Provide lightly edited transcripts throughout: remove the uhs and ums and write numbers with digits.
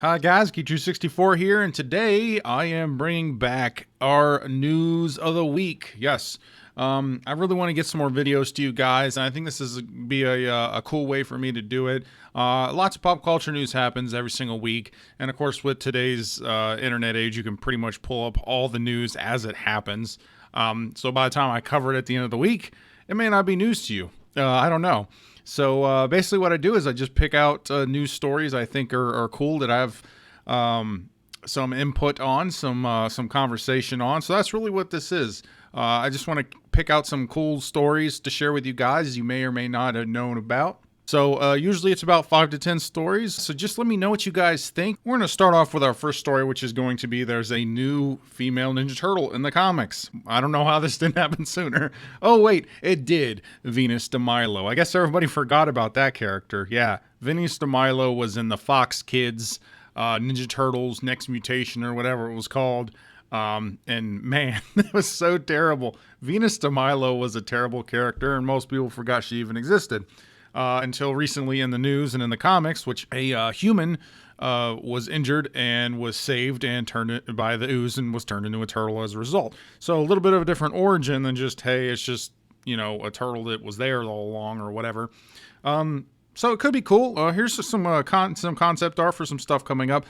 Hi guys, Key264 here, and today I am bringing back our news of the week. Yes, I really want to get some more videos to you guys, and I think this is be a cool way for me to do it. Lots of pop culture news happens every single week, and of course with today's internet age, you can pretty much pull up all the news as it happens. So by the time I cover it at the end of the week, it may not be news to you. I don't know. So basically what I do is I just pick out news stories I think are cool that I have some input on, some conversation on. So that's really what this is. I just want to pick out some cool stories to share with you guys you may or may not have known about. So usually it's about 5 to 10 stories. So just let me know what you guys think. We're going to start off with our first story, which is going to be there's a new female Ninja Turtle in the comics. I don't know how this didn't happen sooner. Oh, wait, it did. Venus de Milo. I guess everybody forgot about that character. Yeah, Venus de Milo was in the Fox Kids Ninja Turtles Next Mutation or whatever it was called. And man, it was so terrible. Venus de Milo was a terrible character, and most people forgot she even existed. Until recently in the news and in the comics, which a human was injured and was saved and turned by the ooze and was turned into a turtle as a result. So a little bit of a different origin than just, hey, it's just, a turtle that was there all along or whatever. So it could be cool. Here's some concept art for some stuff coming up.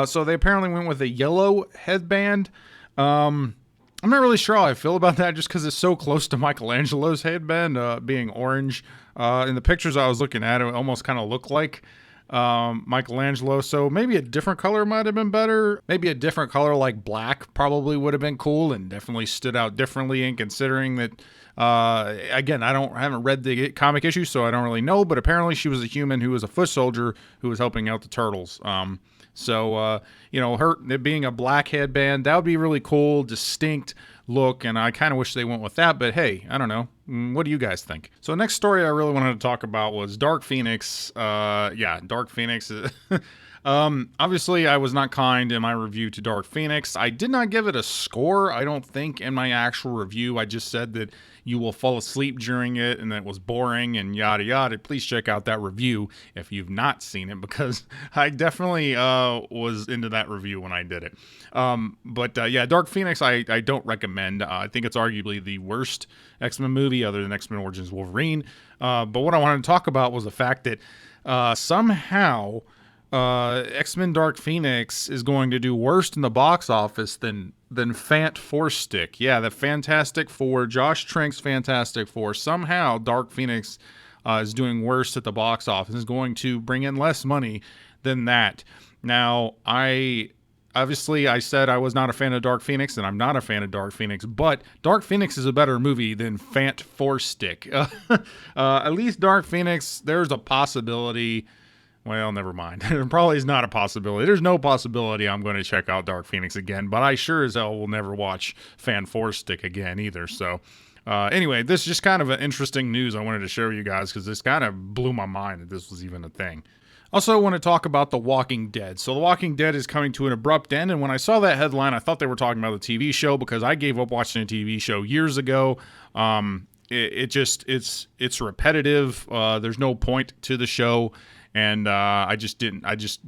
So they apparently went with a yellow headband. I'm not really sure how I feel about that just because it's so close to Michelangelo's headband being orange. In the pictures I was looking at, it almost kind of looked like Michelangelo. So maybe a different color might have been better. Maybe a different color like black probably would have been cool and definitely stood out differently. And considering that, again, I haven't read the comic issue, so I don't really know. But apparently she was a human who was a foot soldier who was helping out the turtles. So her it being a black headband, that would be really cool, distinct look, and I kind of wish they went with that, but hey, I don't know. What do you guys think? So next story I really wanted to talk about was Dark Phoenix. Dark Phoenix. Obviously, I was not kind in my review to Dark Phoenix. I did not give it a score, I don't think, in my actual review. I just said that you will fall asleep during it and that it was boring and yada yada. Please check out that review if you've not seen it, because I definitely was into that review when I did it. Dark Phoenix I don't recommend. I think it's arguably the worst X-Men movie other than X-Men Origins Wolverine. But what I wanted to talk about was the fact that somehow X-Men Dark Phoenix is going to do worse in the box office than Fant Four Stick. Yeah, the Fantastic Four, Josh Trank's Fantastic Four. Somehow Dark Phoenix is doing worse at the box office. Is going to bring in less money than that. Now, I said I was not a fan of Dark Phoenix, and I'm not a fan of Dark Phoenix, but Dark Phoenix is a better movie than Fant Four Stick. At least Dark Phoenix, there's a possibility. Well, never mind. There probably is not a possibility. There's no possibility I'm going to check out Dark Phoenix again, but I sure as hell will never watch Fan Four Stick again either. So anyway, this is just kind of an interesting news I wanted to share with you guys because this kind of blew my mind that this was even a thing. Also, I want to talk about The Walking Dead. So The Walking Dead is coming to an abrupt end, and when I saw that headline, I thought they were talking about the TV show because I gave up watching a TV show years ago. It's repetitive. There's no point to the show. And I just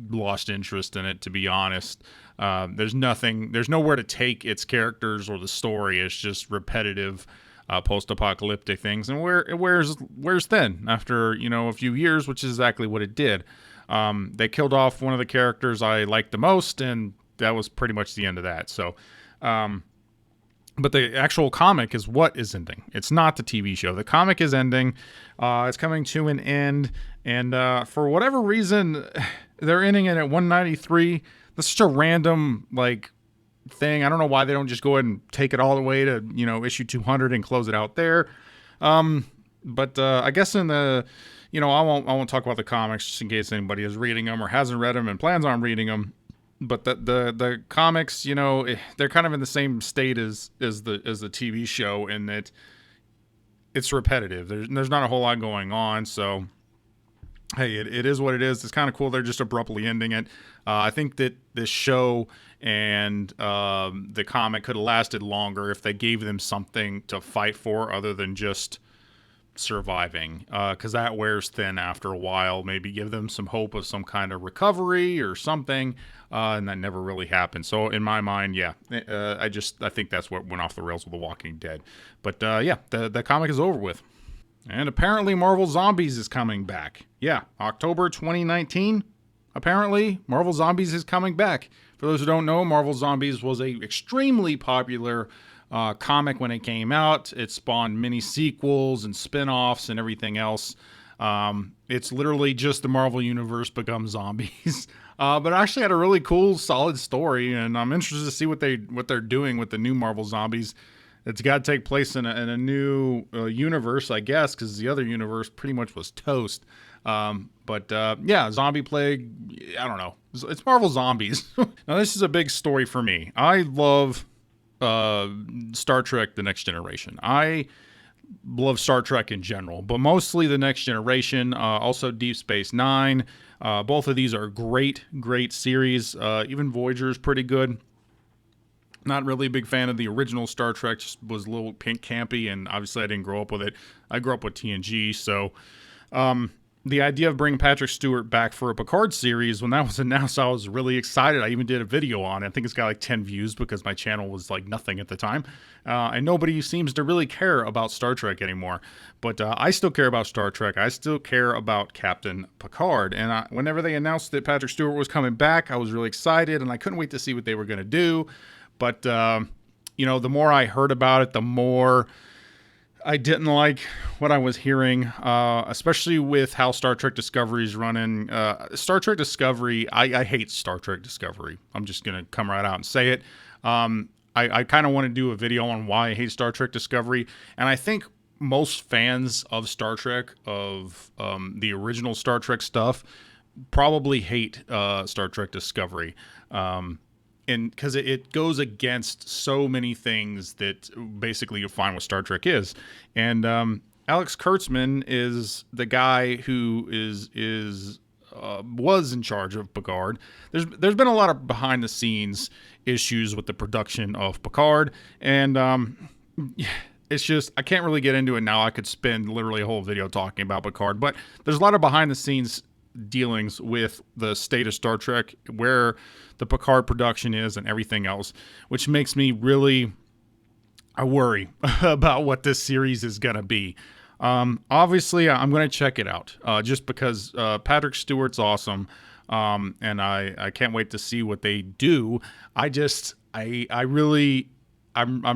lost interest in it, to be honest. There's nowhere to take its characters or the story. It's just repetitive, post-apocalyptic things. And where's then after, a few years, which is exactly what it did. They killed off one of the characters I liked the most, and that was pretty much the end of that. So, but the actual comic is what is ending. It's not the TV show. The comic is ending. It's coming to an end. And for whatever reason, they're ending it at 193. That's just a random, thing. I don't know why they don't just go ahead and take it all the way to, issue 200 and close it out there. But I guess in the, I won't talk about the comics just in case anybody is reading them or hasn't read them and plans on reading them. But the comics, they're kind of in the same state as the TV show in that it's repetitive. There's not a whole lot going on. So, hey, it is what it is. It's kind of cool. They're just abruptly ending it. I think that this show and the comic could have lasted longer if they gave them something to fight for other than just surviving, because that wears thin after a while. Maybe give them some hope of some kind of recovery or something, and that never really happened. So in my mind, yeah, I think that's what went off the rails with The Walking Dead. But yeah, the comic is over with. And apparently Marvel Zombies is coming back. Yeah, October 2019. Apparently Marvel Zombies is coming back. For those who don't know, Marvel Zombies was a extremely popular comic when it came out. It spawned many sequels and spin-offs and everything else. It's literally just the Marvel Universe become zombies. But it actually had a really cool, solid story, and I'm interested to see what they're doing with the new Marvel Zombies. It's got to take place in a new universe, I guess, because the other universe pretty much was toast. But yeah, Zombie Plague, I don't know. It's Marvel Zombies. Now, this is a big story for me. I love Star Trek The Next Generation. I love Star Trek in general, but mostly The Next Generation, also Deep Space Nine. Both of these are great series. Even Voyager is pretty good. Not really a big fan of the original Star Trek, just was a little pink campy, and obviously I didn't grow up with it. I grew up with TNG, so the idea of bringing Patrick Stewart back for a Picard series, when that was announced, I was really excited. I even did a video on it. I think it's got like 10 views because my channel was like nothing at the time. And nobody seems to really care about Star Trek anymore. But I still care about Star Trek. I still care about Captain Picard. And whenever they announced that Patrick Stewart was coming back, I was really excited, and I couldn't wait to see what they were going to do. But, you know, the more I heard about it, the more I didn't like what I was hearing, especially with how Star Trek Discovery is running. Star Trek Discovery, I hate Star Trek Discovery. I'm just going to come right out and say it. I kind of want to do a video on why I hate Star Trek Discovery. And I think most fans of Star Trek, of the original Star Trek stuff, probably hate Star Trek Discovery. And because it goes against so many things that basically you find what Star Trek is. And Alex Kurtzman is the guy who was in charge of Picard. There's been a lot of behind the scenes issues with the production of Picard, and it's just, I can't really get into it now. I could spend literally a whole video talking about Picard, but there's a lot of behind the scenes dealings with the state of Star Trek, where the Picard production is and everything else, which makes me really, I worry about what this series is going to be. Obviously, I'm going to check it out just because Patrick Stewart's awesome, and I can't wait to see what they do. I'm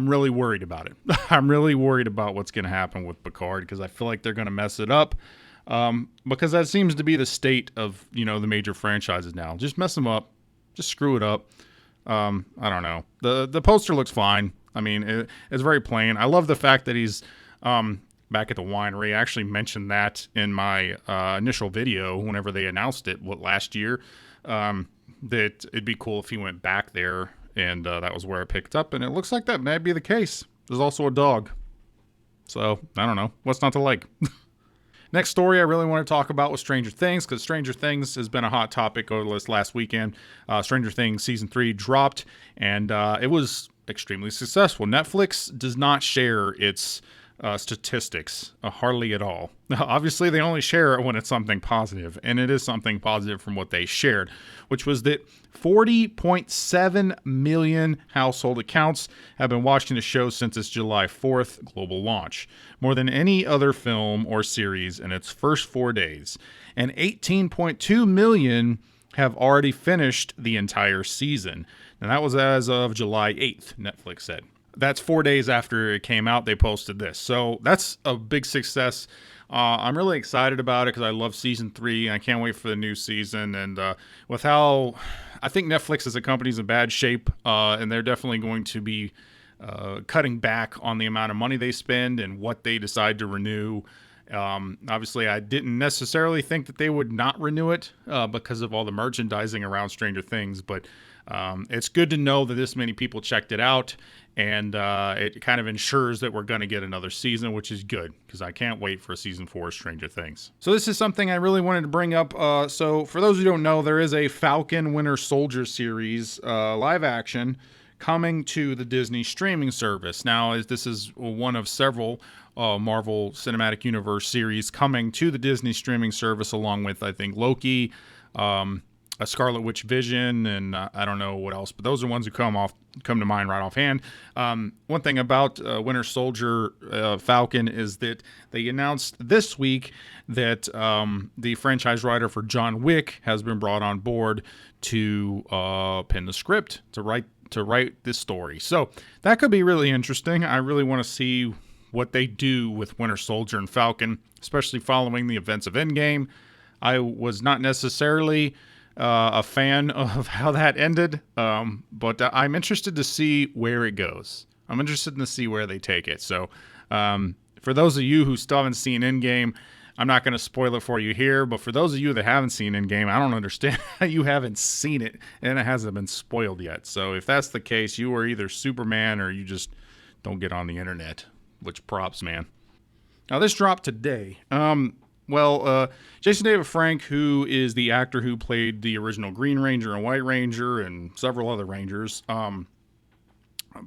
really worried about it. I'm really worried about what's going to happen with Picard, because I feel like they're going to mess it up. Because that seems to be the state of, you know, the major franchises now. Just mess them up. Just screw it up. I don't know. The poster looks fine. I mean, it's very plain. I love the fact that he's back at the winery. I actually mentioned that in my initial video whenever they announced it, last year, that it'd be cool if he went back there, and that was where I picked up, and it looks like that may be the case. There's also a dog. So, I don't know. What's not to like? Next story I really want to talk about was Stranger Things, because Stranger Things has been a hot topic over this last weekend. Stranger Things Season 3 dropped, and it was extremely successful. Netflix does not share its statistics hardly at all. Obviously, they only share it when it's something positive, and it is something positive from what they shared, which was that 40.7 million household accounts have been watching the show since its July 4th global launch, more than any other film or series in its first 4 days, and 18.2 million have already finished the entire season. And that was as of July 8th, Netflix said. That's 4 days after it came out, they posted this. So that's a big success. I'm really excited about it because I love Season 3, and I can't wait for the new season. And with how I think Netflix as a company is in bad shape, and they're definitely going to be cutting back on the amount of money they spend and what they decide to renew. Obviously, I didn't necessarily think that they would not renew it because of all the merchandising around Stranger Things, but it's good to know that this many people checked it out, and it kind of ensures that we're going to get another season, which is good, because I can't wait for Season 4 of Stranger Things. So this is something I really wanted to bring up. So for those who don't know, there is a Falcon Winter Soldier series, live action, coming to the Disney streaming service. Now, this is one of several Marvel Cinematic Universe series coming to the Disney streaming service, along with, I think, Loki, a Scarlet Witch Vision, and I don't know what else, but those are ones who come to mind right offhand. One thing about Winter Soldier Falcon is that they announced this week that the franchise writer for John Wick has been brought on board to pen the script, to write this story. So that could be really interesting. I really want to see what they do with Winter Soldier and Falcon, especially following the events of Endgame. I was not necessarily a fan of how that ended, but I'm interested to see where it goes. I'm interested to see where they take it. So for those of you who still haven't seen Endgame, I'm not going to spoil it for you here, but for those of you that haven't seen Endgame, I don't understand how you haven't seen it and it hasn't been spoiled yet. So if that's the case, you are either Superman or you just don't get on the internet, which props, man. Now this dropped today. Jason David Frank, who is the actor who played the original Green Ranger and White Ranger and several other Rangers,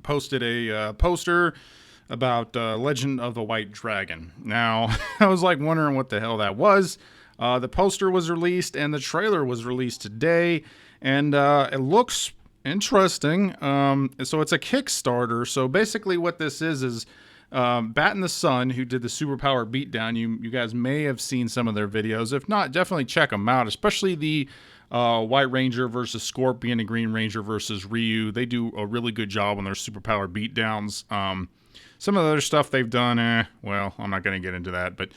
posted a poster about Legend of the White Dragon. Now, I was like wondering what the hell that was. The poster was released and the trailer was released today, and it looks interesting. So it's a Kickstarter. So basically what this is Bat and the Sun, who did the Superpower Beatdown. You guys may have seen some of their videos. If not, definitely check them out, especially the White Ranger versus Scorpion and Green Ranger versus Ryu. They do a really good job on their Superpower Beatdowns. Some of the other stuff they've done, well, I'm not going to get into that, but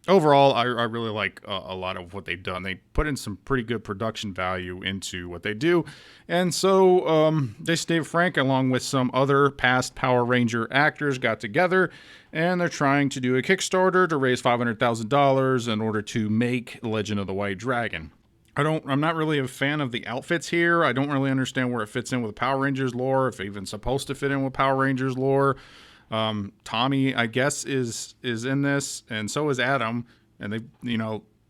overall, I really like a lot of what they've done. They put in some pretty good production value into what they do. And so Jason David Frank, along with some other past Power Ranger actors, got together, and they're trying to do a Kickstarter to raise $500,000 in order to make Legend of the White Dragon. I'm not really a fan of the outfits here. I don't really understand where it fits in with Power Rangers lore, if it's even supposed to fit in with Power Rangers lore. Tommy, I guess, is in this, and so is Adam, and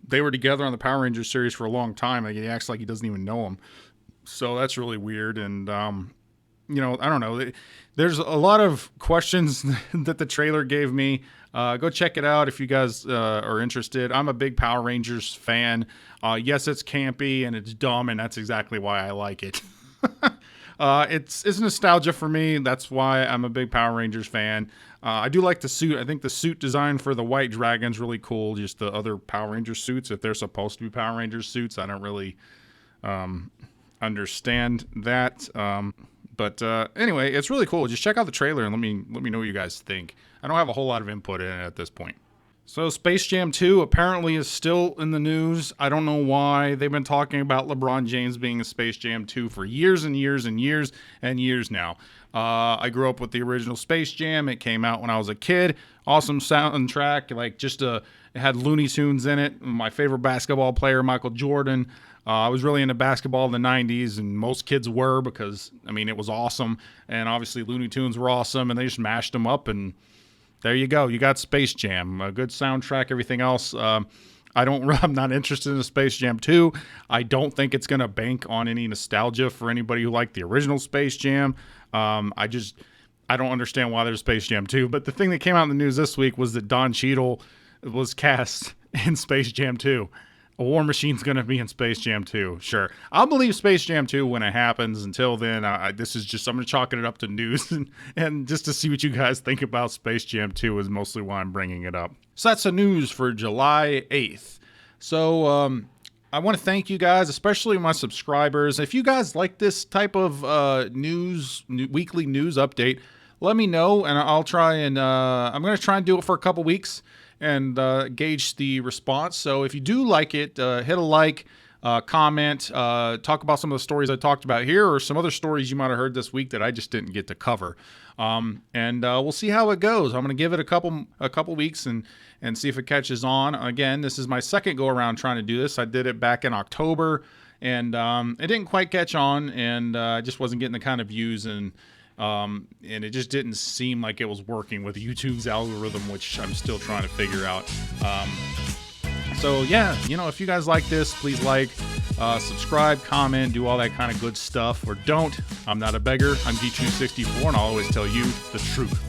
they were together on the Power Rangers series for a long time. Like, he acts like he doesn't even know them, so that's really weird. And I don't know. There's a lot of questions that the trailer gave me. Go check it out if you guys are interested. I'm a big Power Rangers fan. Yes, it's campy and it's dumb, and that's exactly why I like it. It's nostalgia for me. That's why I'm a big Power Rangers fan. I do like the suit. I think the suit design for the White Dragon's really cool. Just the other Power Ranger suits, if they're supposed to be Power Ranger suits, I don't really understand that. But anyway, it's really cool. Just check out the trailer and let me know what you guys think. I don't have a whole lot of input in it at this point. So Space Jam 2 apparently is still in the news. I don't know why. They've been talking about LeBron James being in Space Jam 2 for years and years and years and years now. I grew up with the original Space Jam. It came out when I was a kid. Awesome soundtrack. It had Looney Tunes in it. My favorite basketball player, Michael Jordan. I was really into basketball in the 90s, and most kids were because, it was awesome. And obviously Looney Tunes were awesome, and they just mashed them up, and there you go. You got Space Jam. A good soundtrack, everything else. I'm not interested in Space Jam 2. I don't think it's going to bank on any nostalgia for anybody who liked the original Space Jam. I don't understand why there's Space Jam 2. But the thing that came out in the news this week was that Don Cheadle was cast in Space Jam 2. A War Machine's going to be in Space Jam 2. Sure. I'll believe Space Jam 2 when it happens. Until then, I'm going to chalk it up to news. And just to see what you guys think about Space Jam 2 is mostly why I'm bringing it up. So that's the news for July 8th. So I want to thank you guys, especially my subscribers. If you guys like this type of weekly news update, let me know, and I'll try and I'm going to try and do it for a couple weeks and gauge the response. So if you do like it, hit a like, comment, talk about some of the stories I talked about here, or some other stories you might have heard this week that I just didn't get to cover. And we'll see how it goes. I'm going to give it a couple weeks and see if it catches on. Again, this is my second go around trying to do this. I did it back in October, and it didn't quite catch on, and I just wasn't getting the kind of views, and it just didn't seem like it was working with YouTube's algorithm, which I'm still trying to figure out. So yeah, if you guys like this, please like, subscribe, comment, do all that kind of good stuff, or don't. I'm not a beggar. I'm G264, and I'll always tell you the truth.